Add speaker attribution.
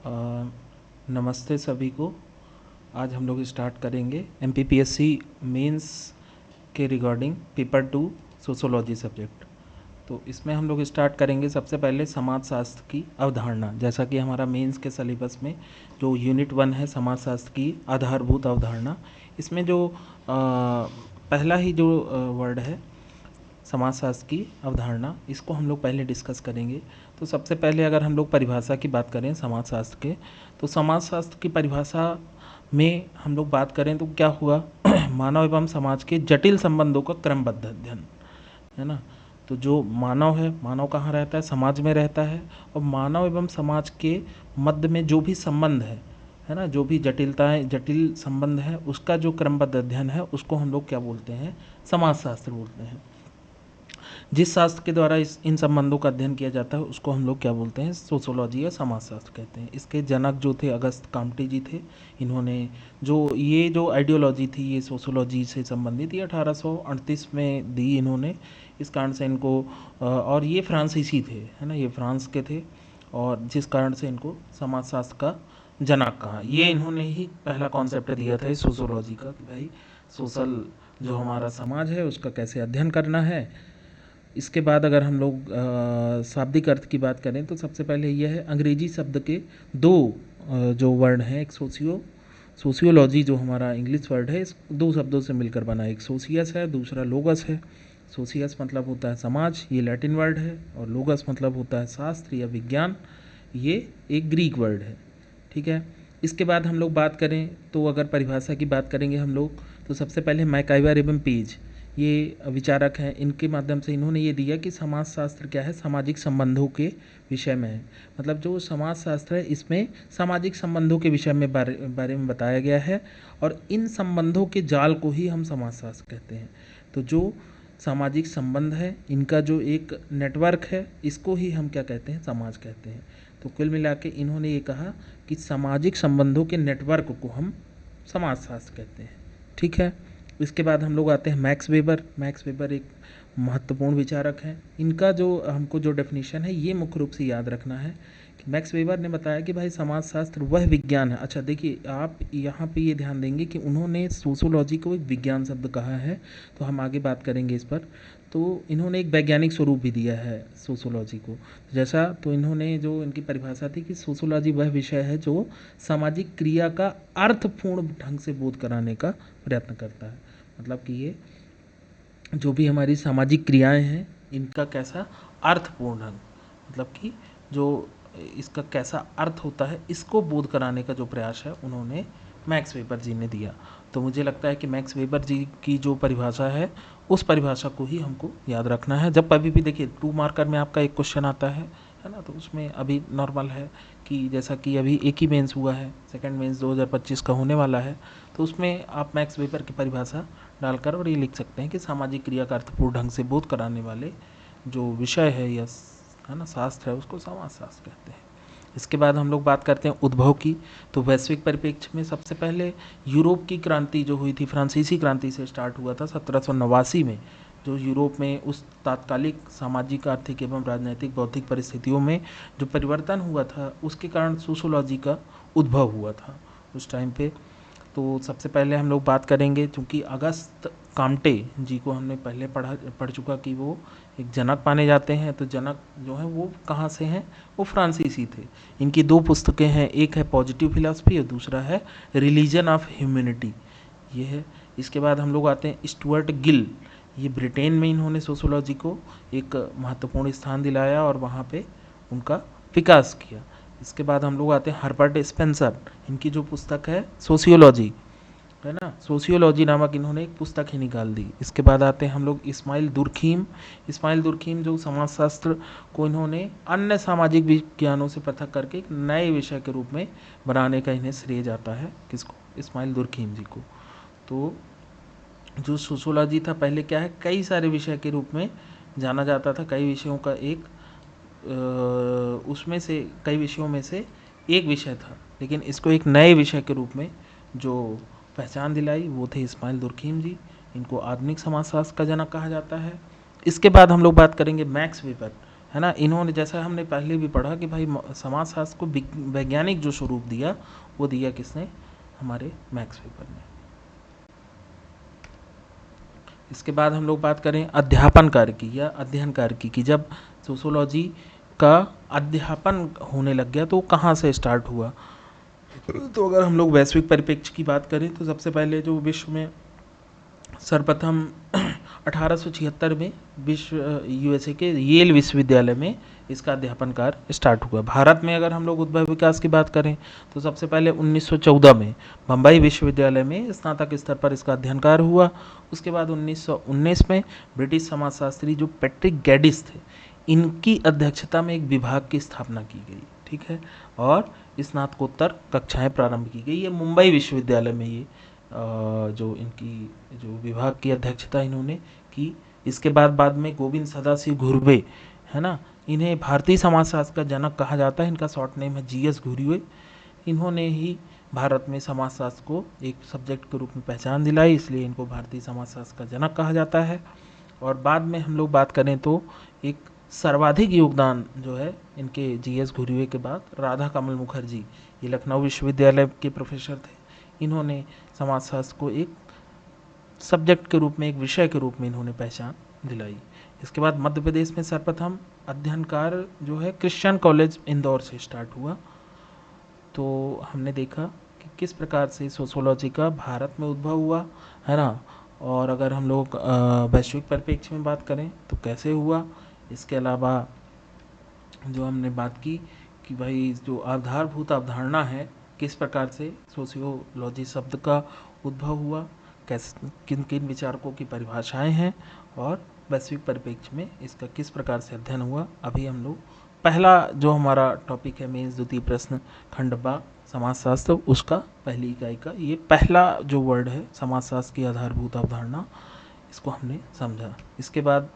Speaker 1: अ, नमस्ते सभी को। आज हम लोग स्टार्ट करेंगे एमपीपीएससी मेंस के रिगार्डिंग पेपर 2 सोशोलॉजी सब्जेक्ट। तो इसमें हम लोग स्टार्ट करेंगे सबसे पहले समाजशास्त्र की अवधारणा। जैसा कि हमारा मेंस के सिलेबस में जो यूनिट 1 है समाजशास्त्र की आधारभूत अवधारणा, इसमें जो पहला ही जो वर्ड है समाजशास्त्र की अवधारणा, इसको हम लोग पहले डिस्कस करेंगे। तो सबसे पहले अगर हम लोग परिभाषा की बात करें समाजशास्त्र के, तो समाजशास्त्र की परिभाषा में हम लोग बात करें तो क्या हुआ मानव एवं समाज के जटिल संबंधों का क्रमबद्ध अध्ययन, है ना। तो जो मानव है, मानव कहाँ रहता है, समाज में रहता है, और मानव एवं समाज के मध्य में जो भी संबंध है ना, जो भी जटिलताएं, जटिल संबंध है, उसका जो क्रमबद्ध अध्ययन है उसको हम लोग क्या बोलते हैं, समाजशास्त्र बोलते हैं। जिस शास्त्र के द्वारा इन संबंधों का अध्ययन किया जाता है उसको हम लोग क्या बोलते हैं, सोशोलॉजी या समाजशास्त्र कहते हैं। इसके जनक जो थे अगस्त काम्टे जी थे। इन्होंने जो आइडियोलॉजी थी ये सोशोलॉजी से संबंधित, ये 1838 में दी इन्होंने। इस कारण से इनको और ये फ्रांसीसी थे, है ना, ये फ्रांस के थे, और जिस कारण से इनको समाजशास्त्र का जनक कहा। ये इन्होंने ही पहला कॉन्सेप्ट दिया था इस सोशोलॉजी का कि भाई सोशल जो हमारा समाज है उसका कैसे अध्ययन करना है। इसके बाद अगर हम लोग शाब्दिक अर्थ की बात करें तो सबसे पहले यह है अंग्रेजी शब्द के दो जो वर्ड हैं, एक सोशियोलॉजी जो हमारा इंग्लिश वर्ड है, इस दो शब्दों से मिलकर बना, एक सोशियस है, दूसरा लोगस है। सोशियस मतलब होता है समाज, ये लैटिन वर्ड है, और लोगस मतलब होता है शास्त्र या विज्ञान, ये एक ग्रीक वर्ड है। ठीक है। इसके बाद हम लोग बात करें तो अगर परिभाषा की बात करेंगे हम लोग, तो सबसे पहले मैकाइवर एवं पेज, ये विचारक हैं, इनके माध्यम से इन्होंने ये दिया कि समाजशास्त्र क्या है, सामाजिक संबंधों के विषय में है। मतलब जो समाजशास्त्र है इसमें सामाजिक संबंधों के विषय में बारे में बताया गया है, और इन संबंधों के जाल को ही हम समाजशास्त्र कहते हैं। तो जो सामाजिक संबंध है, इनका जो एक नेटवर्क है, इसको ही हम क्या कहते हैं, समाज कहते हैं। तो कुल मिला के इन्होंने ये कहा कि सामाजिक संबंधों के नेटवर्क को हम समाजशास्त्र कहते हैं। ठीक है। इसके बाद हम लोग आते हैं मैक्स वेबर। मैक्स वेबर एक महत्वपूर्ण विचारक हैं। इनका जो हमको जो डेफिनेशन है ये मुख्य रूप से याद रखना है कि मैक्स वेबर ने बताया कि भाई समाजशास्त्र वह विज्ञान है। अच्छा देखिए, आप यहाँ पे ये ध्यान देंगे कि उन्होंने सोशोलॉजी को एक विज्ञान शब्द कहा है, तो हम आगे बात करेंगे इस पर। तो इन्होंने एक वैज्ञानिक स्वरूप भी दिया है सोशोलॉजी को। जैसा तो इन्होंने जो इनकी परिभाषा थी कि सोशोलॉजी वह विषय है जो सामाजिक क्रिया का अर्थपूर्ण ढंग से बोध कराने का प्रयत्न करता है। मतलब कि ये जो भी हमारी सामाजिक क्रियाएं हैं इनका कैसा अर्थपूर्ण ढंग, मतलब कि जो इसका कैसा अर्थ होता है इसको बोध कराने का जो प्रयास है उन्होंने मैक्स वेबर जी ने दिया। तो मुझे लगता है कि मैक्स वेबर जी की जो परिभाषा है उस परिभाषा को ही हमको याद रखना है। जब कभी भी देखिए 2 मार्कर में आपका एक क्वेश्चन आता है ना, तो उसमें अभी नॉर्मल है कि जैसा कि अभी एक ही मेंस हुआ है, सेकंड मेंस 2025 का होने वाला है, तो उसमें आप मैक्स वेबर की परिभाषा डालकर और ये लिख सकते हैं कि सामाजिक क्रिया का अर्थपूर्ण ढंग से बोध कराने वाले जो विषय है या है ना शास्त्र है उसको समाजशास्त्र कहते हैं। इसके बाद हम लोग बात करते हैं उद्भव की। तो वैश्विक परिप्रेक्ष्य में सबसे पहले यूरोप की क्रांति जो हुई थी, फ्रांसीसी क्रांति से स्टार्ट हुआ था 1789 में। जो यूरोप में उस तात्कालिक सामाजिक, आर्थिक एवं राजनीतिक बौद्धिक परिस्थितियों में जो परिवर्तन हुआ था उसके कारण सोशोलॉजी का उद्भव हुआ था उस टाइम पे। तो सबसे पहले हम लोग बात करेंगे, क्योंकि अगस्त काम्टे जी को हमने पहले पढ़ चुका कि वो एक जनक माने जाते हैं। तो जनक जो है वो कहाँ से हैं, वो फ्रांसीसी थे। इनकी 2 पुस्तकें हैं, एक है पॉजिटिव फिलॉसफी और दूसरा है रिलीजन ऑफ ह्यूमैनिटी, ये है। इसके बाद हम लोग आते हैं स्टुअर्ट गिल। ये ब्रिटेन में इन्होंने सोशोलॉजी को एक महत्वपूर्ण स्थान दिलाया और वहाँ पे उनका विकास किया। इसके बाद हम लोग आते हैं हर्बर्ट स्पेंसर। इनकी जो पुस्तक है सोशियोलॉजी, है ना, सोशियोलॉजी नामक इन्होंने एक पुस्तक ही निकाल दी। इसके बाद आते हैं हम लोग इस्माइल दुर्खीम। इस्माइल दुर्खीम जो समाजशास्त्र को इन्होंने अन्य सामाजिक विज्ञानों से पृथक करके एक नए विषय के रूप में बनाने का इन्हें श्रेय जाता है, किसको, इस्माइल दुर्खीम जी को। तो जो सोशियोलॉजी था पहले क्या है, कई सारे विषय के रूप में जाना जाता था, कई विषयों का एक उसमें से कई विषयों में से एक विषय था, लेकिन इसको एक नए विषय के रूप में जो पहचान दिलाई वो थे इस्माइल दुर्खीम जी। इनको आधुनिक समाजशास्त्र का जनक कहा जाता है। इसके बाद हम लोग बात करेंगे मैक्स वेबर। है ना। इन्होंने, जैसा हमने पहले भी पढ़ा कि भाई समाजशास्त्र को वैज्ञानिक जो स्वरूप दिया वो दिया किसने, हमारे मैक्स वेबर ने। इसके बाद हम लोग बात करें अध्यापन कार्य की या अध्ययन कार्य की, जब सोशोलॉजी का अध्यापन होने लग गया तो कहाँ से स्टार्ट हुआ। तो अगर हम लोग वैश्विक परिप्रेक्ष्य की बात करें तो सबसे पहले जो विश्व में सर्वप्रथम 1876 में विश्व यूएसए के येल विश्वविद्यालय में इसका अध्यापन कार्य स्टार्ट हुआ। भारत में अगर हम लोग उद्भव विकास की बात करें तो सबसे पहले 1914 में बम्बई विश्वविद्यालय में स्नातक स्तर पर इसका अध्ययन कार्य हुआ। उसके बाद 1919 में ब्रिटिश समाजशास्त्री जो पैट्रिक गैडिस थे, इनकी अध्यक्षता में एक विभाग की स्थापना की गई, ठीक है, और स्नातकोत्तर कक्षाएं प्रारंभ की गई। ये मुंबई विश्वविद्यालय में ये जो इनकी जो विभाग की अध्यक्षता इन्होंने की। इसके बाद में गोविंद सदाशिव घुर्वे, है ना, इन्हें भारतीय समाजशास्त्र का जनक कहा जाता है। इनका शॉर्ट नेम है जीएस घुर्वे। इन्होंने ही भारत में समाजशास्त्र को एक सब्जेक्ट के रूप में पहचान दिलाई, इसलिए इनको भारतीय समाजशास्त्र का जनक कहा जाता है। और बाद में हम लोग बात करें तो एक सर्वाधिक योगदान जो है इनके जीएस घुर्वे के बाद राधा कमल मुखर्जी, ये लखनऊ विश्वविद्यालय के प्रोफेसर थे। इन्होंने समाजशास्त्र को एक सब्जेक्ट के रूप में, एक विषय के रूप में इन्होंने पहचान दिलाई। इसके बाद मध्य प्रदेश में सर्वप्रथम अध्ययन कार्य जो है क्रिश्चियन कॉलेज इंदौर से स्टार्ट हुआ। तो हमने देखा कि किस प्रकार से सोशोलॉजी का भारत में उद्भव हुआ, है ना। और अगर हम लोग वैश्विक परिप्रेक्ष्य में बात करें तो कैसे हुआ। इसके अलावा जो हमने बात की कि भाई जो आधारभूत अवधारणा है, किस प्रकार से सोशियोलॉजी शब्द का उद्भव हुआ, कैसे किन किन विचारकों की परिभाषाएं हैं, और वैश्विक परिप्रेक्ष्य में इसका किस प्रकार से अध्ययन हुआ। अभी हम लोग पहला जो हमारा टॉपिक है मेंस द्वितीय प्रश्न खंडवा समाजशास्त्र, उसका पहली इकाई का ये पहला जो वर्ड है समाजशास्त्र की आधारभूत अवधारणा, इसको हमने समझा। इसके बाद